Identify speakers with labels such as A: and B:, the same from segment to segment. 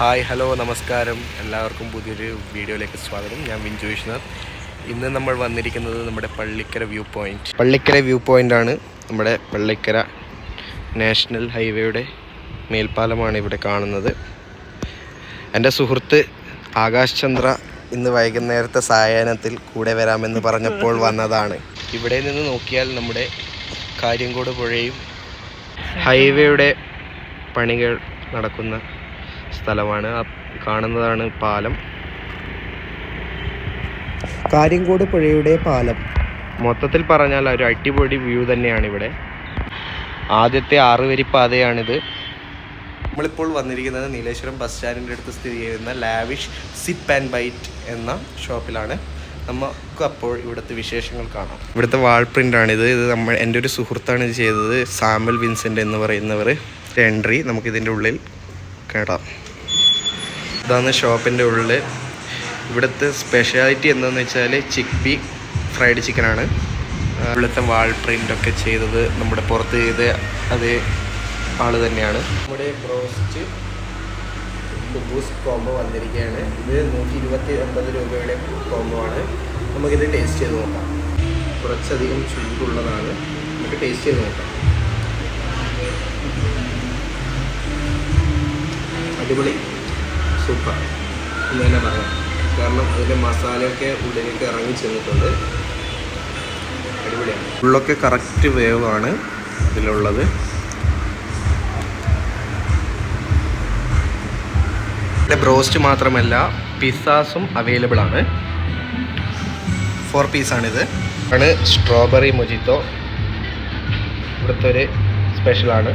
A: Hi hello നമസ്കാരം, എല്ലാവർക്കും പുതിയൊരു വീഡിയോയിലേക്ക് സ്വാഗതം. ഞാൻ വിൻജു വിശ്വനാഥ്. ഇന്ന് നമ്മൾ വന്നിരിക്കുന്നത് നമ്മുടെ പള്ളിക്കര വ്യൂ പോയിൻ്റാണ്. നമ്മുടെ പള്ളിക്കര നാഷണൽ ഹൈവേയുടെ മേൽപ്പാലമാണ് ഇവിടെ കാണുന്നത്. എൻ്റെ സുഹൃത്ത് ആകാശ് ചന്ദ്ര ഇന്ന് വൈകുന്നേരത്തെ സായാഹ്നത്തിൽ കൂടെ വരാമെന്ന് പറഞ്ഞപ്പോൾ വന്നതാണ്. ഇവിടെ നിന്ന് നോക്കിയാൽ നമ്മുടെ കാര്യങ്കോട് പുഴയും ഹൈവേയുടെ പണികൾ നടക്കുന്ന സ്ഥലമാണ്. കാണുന്നതാണ് പാലം, കാര്യങ്കോട് പുഴയുടെ പാലം. മൊത്തത്തിൽ പറഞ്ഞാൽ ഒരു അടിപൊളി വ്യൂ തന്നെയാണ് ഇവിടെ. ആദ്യത്തെ 6 വരി പാതയാണിത്. നമ്മളിപ്പോൾ വന്നിരിക്കുന്നത് നീലേശ്വരം ബസ് സ്റ്റാൻഡിൻ്റെ അടുത്ത് സ്ഥിതി ചെയ്യുന്ന ലാവിഷ് സിപ്പ് ആൻഡ് ബൈറ്റ് എന്ന ഷോപ്പിലാണ്. നമുക്ക് അപ്പോൾ ഇവിടുത്തെ വിശേഷങ്ങൾ കാണാം. ഇവിടുത്തെ വാൾ പ്രിൻ്റാണിത്. ഇത് എൻ്റെ ഒരു സുഹൃത്താണ് ഇത് ചെയ്തത്, സാമുൽ വിൻസെൻ്റ് എന്ന് പറയുന്നവർ. എൻട്രി നമുക്കിതിൻ്റെ ഉള്ളിൽ കേടാം. ഇതാണ് ഷോപ്പിൻ്റെ ഉള്ളിൽ. ഇവിടുത്തെ സ്പെഷ്യാലിറ്റി എന്താണെന്ന് വെച്ചാൽ ചിക്പി ഫ്രൈഡ് ചിക്കനാണ്. ഇവിടുത്തെ വാൾ പ്രിൻ്റൊക്കെ ചെയ്തത് നമ്മുടെ പുറത്ത് ചെയ്ത് അതേ ആൾ തന്നെയാണ്. നമ്മുടെ ബ്രോസ്റ്റ് ബൂസ്റ്റ് കോംബോ വന്നിരിക്കുകയാണ്. ഇത് 129 രൂപയുടെ കോംബോ ആണ്. നമുക്കിത് ടേസ്റ്റ് ചെയ്ത് നോക്കാം. കുറച്ചധികം ചൂടുള്ളതാണ്. നമുക്ക് ടേസ്റ്റ് ചെയ്ത് നോക്കാം. അടിപൊളി, സൂപ്പർ എന്ന് തന്നെ പറയാം. കാരണം അതിൻ്റെ മസാലയൊക്കെ ഉള്ളിലേക്ക് ഇറങ്ങി ചെന്നിട്ടുണ്ട്. അടിപൊളിയാണ്. ഉള്ളൊക്കെ കറക്റ്റ് വേവാണ് ഇതിലുള്ളത്. ഇവിടെ ബ്രോസ്റ്റ് മാത്രമല്ല പിസ്സാസും അവൈലബിൾ ആണ്. 4 പീസാണിത്. ആണ് സ്ട്രോബെറി മൊജിത്തോ, ഇവിടുത്തെ ഒരു സ്പെഷ്യലാണ്.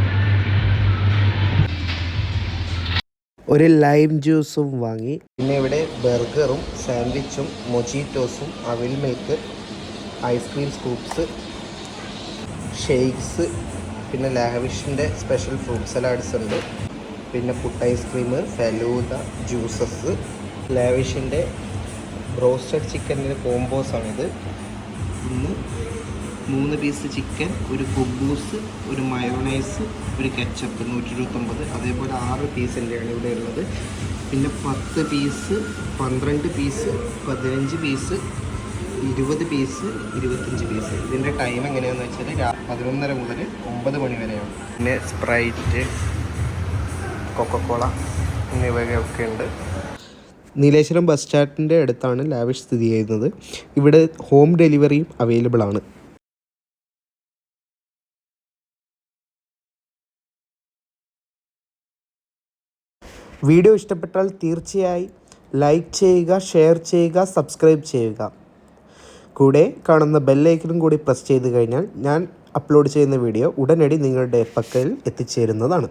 A: ഒരു ലൈം ജ്യൂസും വാങ്ങി. പിന്നെ ഇവിടെ ബർഗറും സാൻഡ്വിച്ചും മൊജിറ്റോസും അവിൽ മിൽക്ക്, ഐസ്ക്രീം സ്കൂപ്സ്, ഷെയ്ക്സ്, പിന്നെ ലാവിഷിൻ്റെ സ്പെഷ്യൽ ഫ്രൂട്ട് സലാഡ്സ് ഉണ്ട്. പിന്നെ പുട്ട് ഐസ്ക്രീം, ഫലൂദ, ജ്യൂസസ്. ലാവിഷിൻ്റെ ബ്രോസ്റ്റഡ് ചിക്കൻ്റെ കോംബോസാണിത്. 3 പീസ് ചിക്കൻ, ഒരു കുബൂസ്, ഒരു മയോണൈസ്, ഒരു കെച്ചപ്പ് 129. അതേപോലെ 6 പീസിൻ്റെയാണ് ഇവിടെ ഉള്ളത്. പിന്നെ 10 piece, 12 piece, 15 piece, 20 piece, 25 piece. ഇതിൻ്റെ ടൈം എങ്ങനെയാണെന്ന് വെച്ചാൽ 11:30 മുതൽ 9 മണി വരെയാണ്. പിന്നെ സ്പ്രൈറ്റ്, കൊക്കക്കോള എന്നിവയൊക്കെ ഉണ്ട്. നീലേശ്വരം ബസ് സ്റ്റാൻഡിൻ്റെ അടുത്താണ് ലാവിഷ് സ്ഥിതി ചെയ്യുന്നത്. ഇവിടെ ഹോം ഡെലിവറിയും അവൈലബിൾ ആണ്. വീഡിയോ ഇഷ്ടപ്പെട്ടാൽ തീർച്ചയായും ലൈക്ക് ചെയ്യുക, ഷെയർ ചെയ്യുക, സബ്സ്ക്രൈബ് ചെയ്യുക. കൂടെ കാണുന്ന ബെല്ലൈക്കനും കൂടി പ്രസ് ചെയ്ത് കഴിഞ്ഞാൽ ഞാൻ അപ്ലോഡ് ചെയ്യുന്ന വീഡിയോ ഉടനടി നിങ്ങളുടെ പക്കൽ എത്തിച്ചേരുന്നതാണ്.